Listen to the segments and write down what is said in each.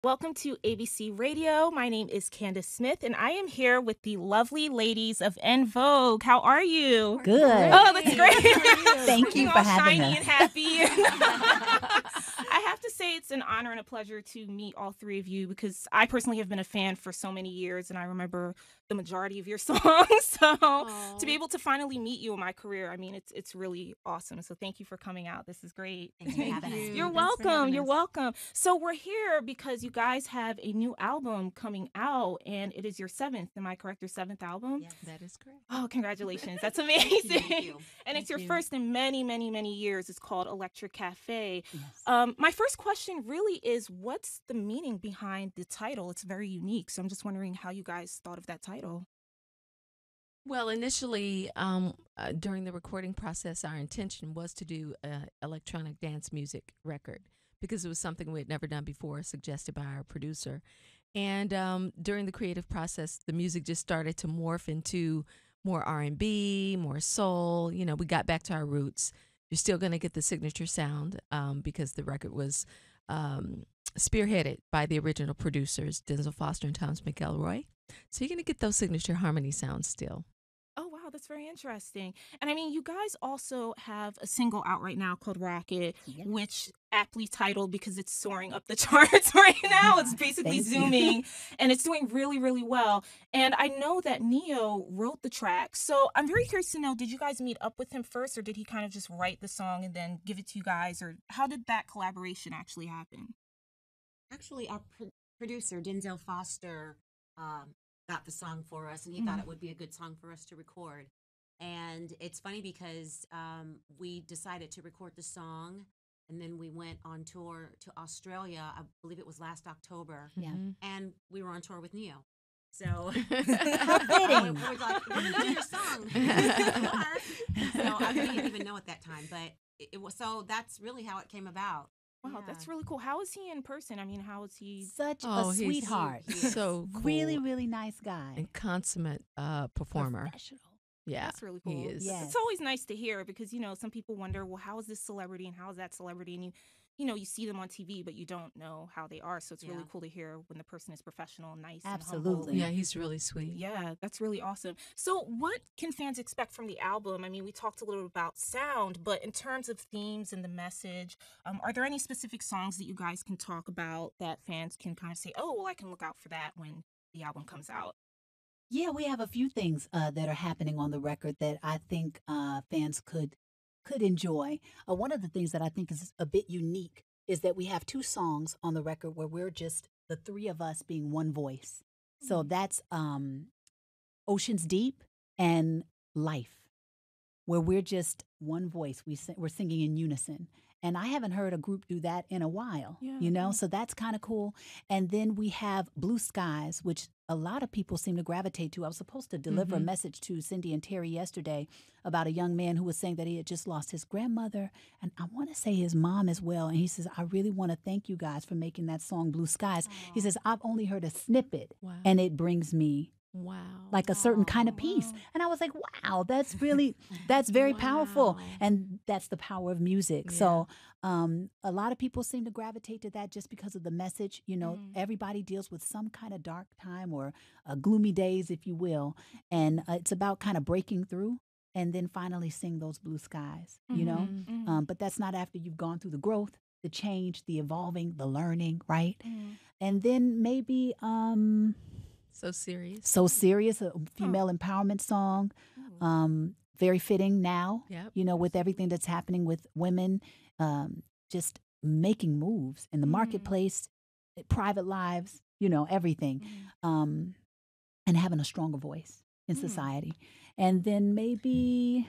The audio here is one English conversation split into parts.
Welcome to ABC Radio. My name is Candace Smith, and I am here with the lovely ladies of Vogue. How are you? Good. Oh, that's great. Thank you Looking for all having shiny us. and happy. I have to say it's an honor and a pleasure to meet all three of you because I personally have been a fan for so many years, and I remember the majority of your songs. So to be able to finally meet you in my career, I mean, it's really awesome. So thank you for coming out. This is great. Thanks for having us. You're Thanks for welcome. having You're us. welcome. So we're here because you guys have a new album coming out, and it is your seventh. Am I correct? Your seventh album? Yes, that is correct. Oh, congratulations. That's amazing. Thank you. And it's Thank your you. first in many, many, many years. It's called Electric Cafe. Yes. My first question really is what's the meaning behind the title? It's very unique. So I'm just wondering how you guys thought of that title. Well, initially, during the recording process, our intention was to do an electronic dance music record because it was something we had never done before, suggested by our producer. And during the creative process, the music just started to morph into more R&B, more soul. You know, we got back to our roots. You're still going to get the signature sound because the record was spearheaded by the original producers, Denzel Foster and Thomas McElroy. So you're going to get those signature harmony sounds still. Oh, wow, that's very interesting. And I mean, you guys also have a single out right now called Rocket, Yep. which aptly titled because it's soaring up the charts right now. It's basically Thank you. zooming and it's doing really, really well. And I know that Neo wrote the track. So I'm very curious to know, did you guys meet up with him first or did he kind of just write the song and then give it to you guys? Or how did that collaboration actually happen? Actually, our producer, Denzel Foster, got the song for us, and he thought it would be a good song for us to record. And it's funny because we decided to record the song, and then we went on tour to Australia. I believe it was last October, Yeah. and we were on tour with Neo. So How we fitting. were like, we're going to do your song. You are. So I didn't even know at that time, but it was, so that's really how it came about. Wow, Yeah. that's really cool. How is he in person? I mean, how is he? Such Oh, a he's sweetheart. So cool. Really, really nice guy. And consummate performer. Professional. Yeah, That's really he cool. is. Yes. It's always nice to hear because, you know, some people wonder, well, how is this celebrity and how is that celebrity? And you know, you see them on TV, but you don't know how they are. So it's really Yeah. cool to hear when the person is professional, nice, and Absolutely. humble. Yeah, he's really sweet. Yeah, that's really awesome. So what can fans expect from the album? I mean, we talked a little about sound, but in terms of themes and the message, are there any specific songs that you guys can talk about that fans can kind of say, oh, well, I can look out for that when the album comes out? Yeah, we have a few things that are happening on the record that I think fans could enjoy. One of the things that I think is a bit unique is that we have two songs on the record where we're just the three of us being one voice. So that's Oceans Deep and Life, where we're just one voice. We're singing in unison. And I haven't heard a group do that in a while, Yeah, you know, yeah. so that's kind of cool. And then we have Blue Skies, which a lot of people seem to gravitate to. I was supposed to deliver a message to Cindy and Terry yesterday about a young man who was saying that he had just lost his grandmother and I want to say his mom as well. And he says, I really want to thank you guys for making that song Blue Skies. He says, I've only heard a snippet Wow. and it brings me Wow. like a certain kind of peace. And I was like, wow, that's really, that's very powerful. Wow. And that's the power of music. So a lot of people seem to gravitate to that just because of the message. You know, everybody deals with some kind of dark time or gloomy days, if you will. And it's about kind of breaking through and then finally sing those blue skies, you know? But that's not after you've gone through the growth, the change, the evolving, the learning, right? And then maybe... So serious. So Serious, a female empowerment song, very fitting now, Yep. you know, with everything that's happening with women, just making moves in the marketplace, private lives, you know, everything, and having a stronger voice in society. And then maybe...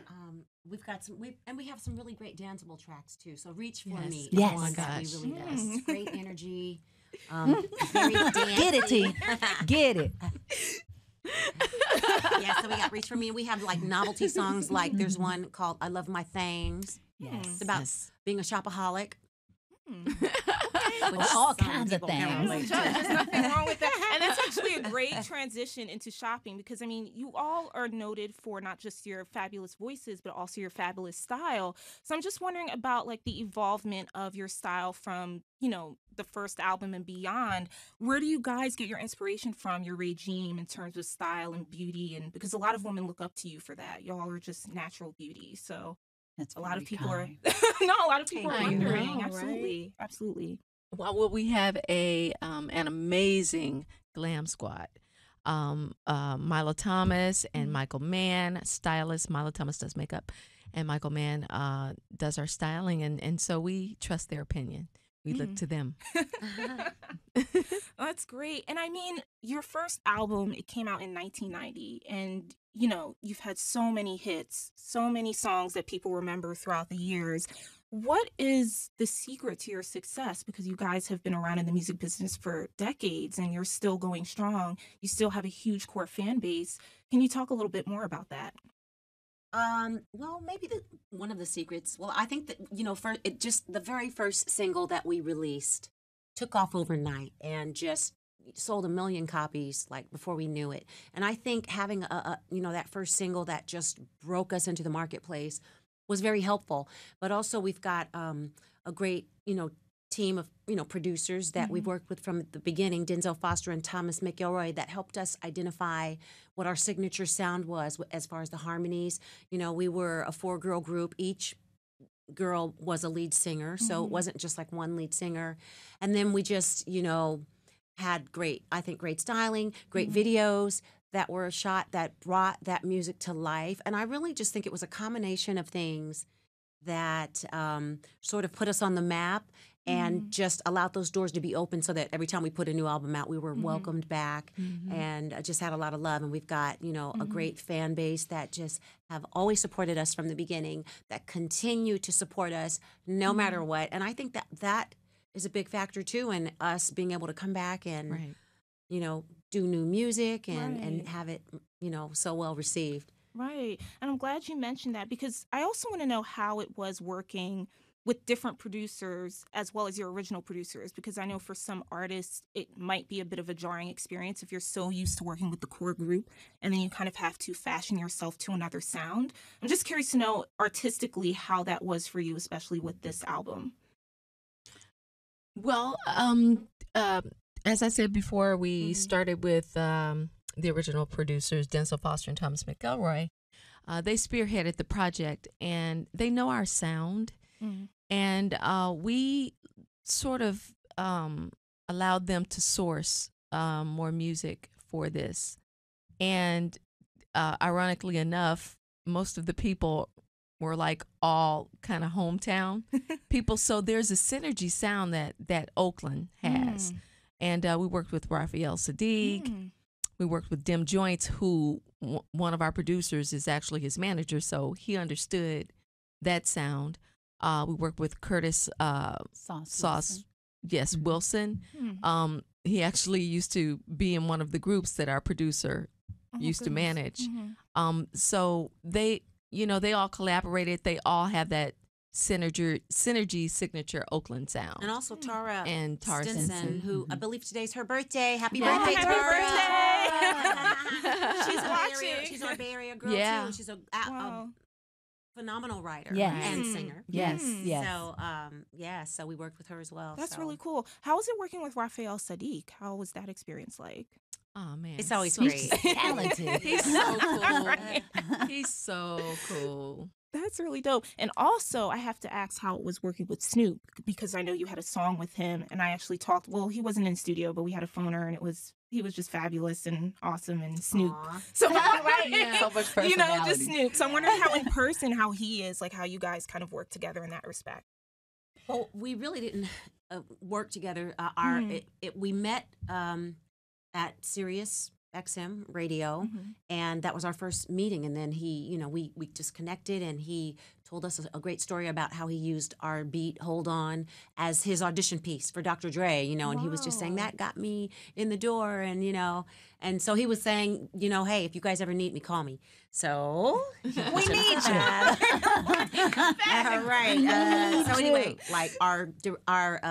We've got some, we have some really great danceable tracks too. So Reach For Yes. Me, is Yes. one Oh my that we gosh. really miss. Great energy, very dancey. Get it, T. Get it. Yeah, so we got Reach For Me, and we have like novelty songs. Like there's one called "I Love My Things." Yes. It's about being a shopaholic. right? which all some kinds of people can things. relate to. There's nothing wrong with that. And that's actually a great transition into shopping because, I mean, you all are noted for not just your fabulous voices, but also your fabulous style. So I'm just wondering about like the evolvement of your style from, the first album and beyond. Where do you guys get your inspiration from, your regime in terms of style and beauty? And because a lot of women look up to you for that. Y'all are just natural beauty. So That's a lot of very people kind. are, no, a lot of people Thank are you. wondering. I know, right? Absolutely. Absolutely. Well, we have an amazing glam squad. Milo Thomas and Michael Mann, stylist. Milo Thomas does makeup, and Michael Mann does our styling, and so we trust their opinion. We look to them. That's great. And I mean, your first album, it came out in 1990, and you've had so many hits, so many songs that people remember throughout the years. What is the secret to your success? Because you guys have been around in the music business for decades and you're still going strong. You still have a huge core fan base. Can you talk a little bit more about that? Well, maybe one of the secrets. Well, I think that just the very first single that we released took off overnight and just sold 1 million copies like before we knew it. And I think having that first single that just broke us into the marketplace was very helpful. But also we've got a great team of producers that we've worked with from the beginning, Denzel Foster and Thomas McElroy, that helped us identify what our signature sound was as far as the harmonies. We were a 4-girl group. Each girl was a lead singer, so it wasn't just like one lead singer. And then we just had great styling, great videos that were shot that brought that music to life. And I really just think it was a combination of things that sort of put us on the map and just allowed those doors to be open so that every time we put a new album out, we were welcomed back and just had a lot of love. And we've got, a great fan base that just have always supported us from the beginning, that continue to support us no matter what. And I think that is a big factor too in us being able to come back and, Right. Do new music and Right. have it, so well received. Right. And I'm glad you mentioned that because I also want to know how it was working with different producers as well as your original producers, because I know for some artists it might be a bit of a jarring experience if you're so used to working with the core group and then you kind of have to fashion yourself to another sound. I'm just curious to know artistically how that was for you, especially with this album. Well, as I said before, we started with the original producers, Denzel Foster and Thomas McElroy. They spearheaded the project, and they know our sound. And we sort of allowed them to source more music for this. And ironically enough, most of the people were like all kind of hometown people. So there's a synergy sound that Oakland has. And we worked with Raphael Sadiq. We worked with Dim Joints, who one of our producers is actually his manager. So he understood that sound. We worked with Curtis Sauce Wilson. He actually used to be in one of the groups that our producer used to manage. So they all collaborated. They all have that synergy signature Oakland sound. And also Tara Stinson, who I believe today's her birthday. Happy Yeah. birthday, Happy Tara! She's watching. She's our Bay Area girl Yeah. too. And she's a phenomenal writer Yes. and singer. Yes, yes. So so we worked with her as well. That's so. really cool. How was it working with Raphael Sadiq? How was that experience like? Oh man, It's always so great. Talented. He's so cool. Right. He's so cool. That's really dope. And also, I have to ask how it was working with Snoop, because I know you had a song with him, and I actually talked. Well, he wasn't in studio, but we had a phoner, and he was just fabulous and awesome, and Snoop. Aw. So right, Yeah. So much just personality. Snoop. So I'm wondering how in person, how he is, like how you guys kind of work together in that respect. Well, we really didn't work together. We met at Sirius XM radio, and that was our first meeting. And then he, we just connected, and he told us a great story about how he used our beat "Hold On" as his audition piece for Dr. Dre. And he was just saying Wow. that got me in the door, and so he was saying, hey, if you guys ever need me, call me. So We need you. All right. So anyway, like our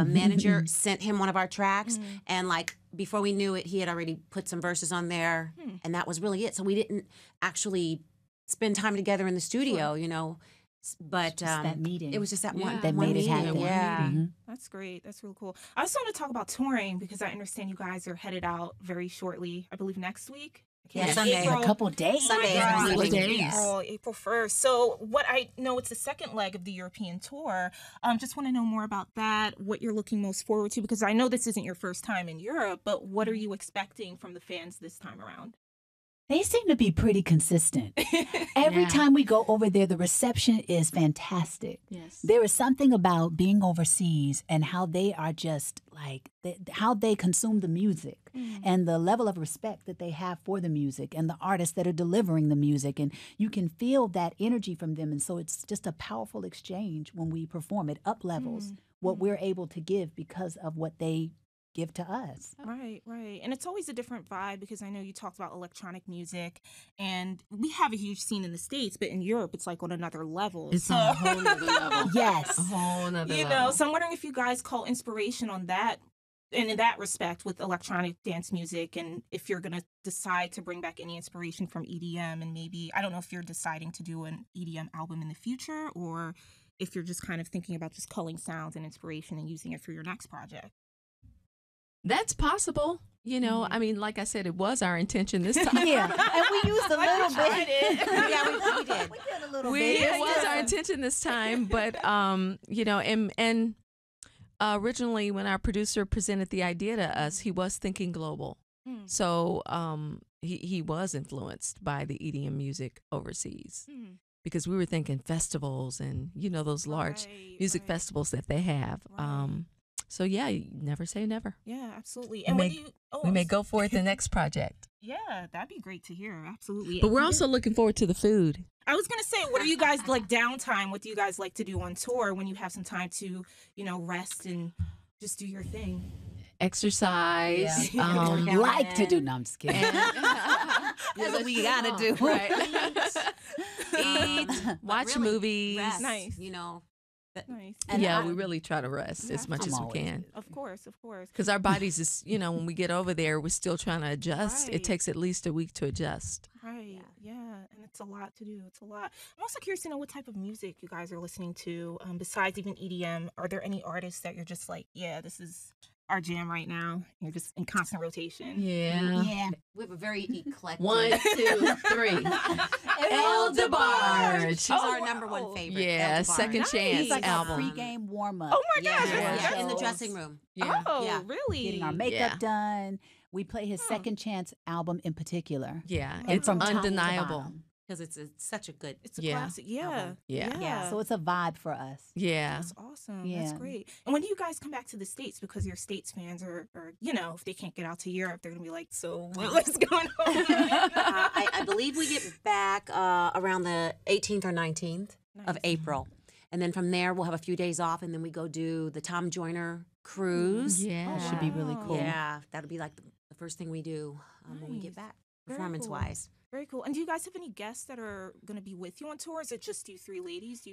manager sent him one of our tracks, and like before we knew it, he had already put some verses on there, and that was really it. So we didn't actually spend time together in the studio, but Just that meeting. it was just that Yeah. one That one made it meeting. happen. Yeah. Mhm. That's great. That's really cool. I also want to talk about touring because I understand you guys are headed out very shortly. I believe next week. Yeah, Sunday. In a couple days. Oh my Sunday gosh, is Sunday. it's April 1st. So what I know, it's the second leg of the European tour. Just want to know more about that, what you're looking most forward to, because I know this isn't your first time in Europe, but what are you expecting from the fans this time around? They seem to be pretty consistent. Every Yeah. time we go over there, the reception is fantastic. Yes. There is something about being overseas and how they are just like, how they consume the music and the level of respect that they have for the music and the artists that are delivering the music. And you can feel that energy from them. And so it's just a powerful exchange when we perform. It up levels what we're able to give because of what they give to us. Right, right. And it's always a different vibe because I know you talked about electronic music and we have a huge scene in the States, but in Europe it's like on another level. It's on a whole nother level. Yes. A whole nother you level. know, so I'm wondering if you guys call inspiration on that and in that respect with electronic dance music, and if you're going to decide to bring back any inspiration from EDM, and maybe, I don't know if you're deciding to do an EDM album in the future or if you're just kind of thinking about just culling sounds and inspiration and using it for your next project. That's possible. I mean, like I said, it was our intention this time. Yeah. And we used a Like we little tried bit. it. Yeah, we did. We did a little It bit. was our intention this time, but and originally when our producer presented the idea to us, he was thinking global. So he was influenced by the EDM music overseas because we were thinking festivals and those large music festivals that they have. Right. So yeah, you never say never. Yeah, absolutely. We And when may- do you? Oh, We may go for it the next project. Yeah, that'd be great to hear. Absolutely. But we're also looking forward to the food. I was gonna say, what are you guys like downtime? What do you guys like to do on tour when you have some time to, rest and just do your thing? Exercise. Yeah. Um, Like to do. No, I'm just kidding. That's what we gotta do. Right. Eat, watch Really, movies. rest, Nice. Nice. And yeah, I- we really try to rest as much I'm as we always can. Of course, of course. Because our bodies is, when we get over there, we're still trying to adjust. Right. It takes at least a week to adjust. Right. Yeah. And it's a lot to do. It's a lot. I'm also curious to know what type of music you guys are listening to. Besides even EDM, are there any artists that you're just like, yeah, this is our jam right now? You're just in constant rotation. Yeah. Yeah. We have a very eclectic. 1, 2, 3. El DeBarge. She's Oh, our number one wow. favorite. Yeah, El DeBarge. Second Nice. Chance It's like album. a pregame warm up. Oh my Yeah, gosh. yeah, what? in the Shows. dressing room. Yeah. Oh, Yeah. really? Getting our makeup Yeah. done. We play his Second Chance album in particular. Yeah. Oh. It's From top to undeniable. bottom. Because it's such a good. It's a Yeah. classic. Yeah. Album. Yeah. Yeah, so it's a vibe for us. Yeah. That's awesome. That's Yeah. great. And when do you guys come back to the States? Because your States fans are if they can't get out to Europe, they're going to be like, so what's going on? I believe we get back around the 18th or 19th of Nice. April. And then from there, we'll have a few days off, and then we go do the Tom Joyner cruise. Yeah. That should be really cool. Yeah, that'll be like the first thing we do when we Nice. get back, Very performance-wise. Very cool. And do you guys have any guests that are going to be with you on tour? Is it just you three ladies?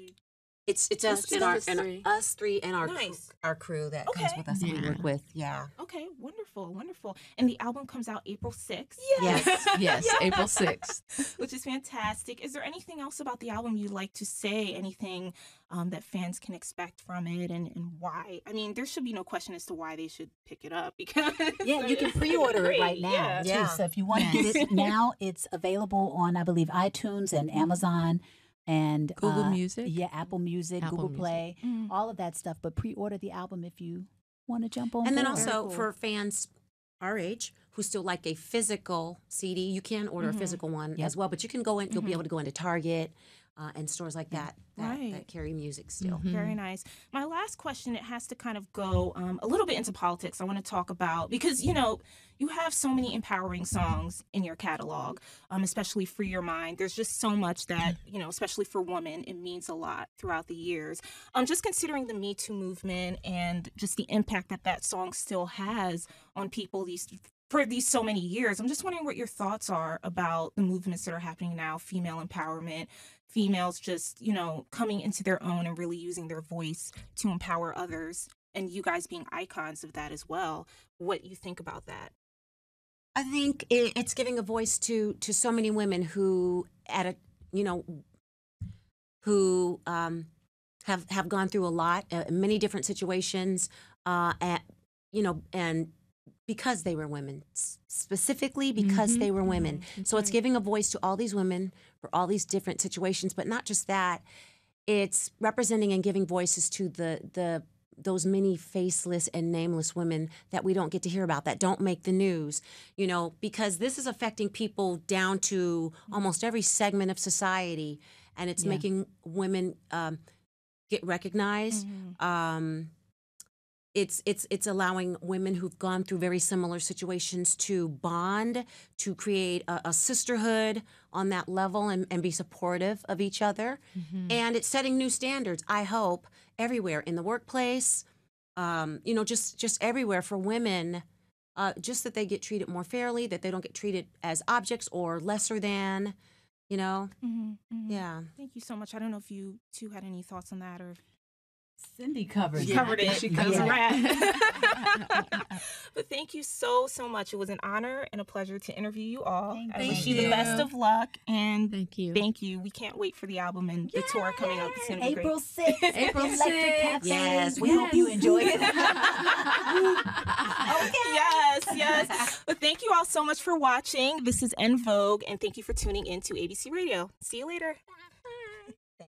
It's us It's and us and three. us three and our Nice. our crew that comes Okay. with us that we Yeah. work with. Yeah. Okay, wonderful, wonderful. And the album comes out April 6th. Yes. Yes, April 6th. Which is fantastic. Is there anything else about the album you'd like to say? Anything that fans can expect from it and why? I mean, there should be no question as to why they should pick it up because Yeah, you can it's pre-order it great. right now Yeah. too. Yeah. So if you want to get it now, it's available on I believe iTunes and Amazon and Google Music. Yeah, Apple Music, Apple Google Music. Play, Mm. all of that stuff. But pre-order the album if you want to jump on. And then board. Very also cool. for fans our age who still like a physical CD, you can order a physical one Yep. as well. But you can go in, you'll be able to go into Target, and stores like that Right. that carry music still. Very nice. My last question, it has to kind of go a little bit into politics. I want to talk about, because, you know, you have so many empowering songs in your catalog, especially Free Your Mind. There's just so much that, you know, especially for women, it means a lot throughout the years. Just considering the Me Too movement and just the impact that that song still has on people for these so many years, I'm just wondering what your thoughts are about the movements that are happening now, female empowerment, females just, you know, coming into their own and really using their voice to empower others, and you guys being icons of that as well. What you think about that? I think it's giving a voice to so many women who who have gone through a lot, many different situations, and because they were women, specifically because they were women. So it's giving a voice to all these women for all these different situations, but not just that. It's representing and giving voices to those many faceless and nameless women that we don't get to hear about, that don't make the news, you know, because this is affecting people down to almost every segment of society, and it's making women get recognized. It's allowing women who've gone through very similar situations to bond, to create a sisterhood on that level, and be supportive of each other. And it's setting new standards, I hope, everywhere in the workplace, just everywhere for women, just that they get treated more fairly, that they don't get treated as objects or lesser than, you know. Yeah. Thank you so much. I don't know if you two had any thoughts on that, or Cindy covered she it. covered it. She That was a covered wrap. But thank you so much. It was an honor and a pleasure to interview you all. I wish you the best of luck, and Thank you. Thank you. We can't wait for the album and the tour coming up. It's gonna be April great. 6th. April Electric 6th. Cafe. Yes, We hope you enjoy it. Yes. But thank you all so much for watching. This is En Vogue, and thank you for tuning in to ABC Radio. See you later.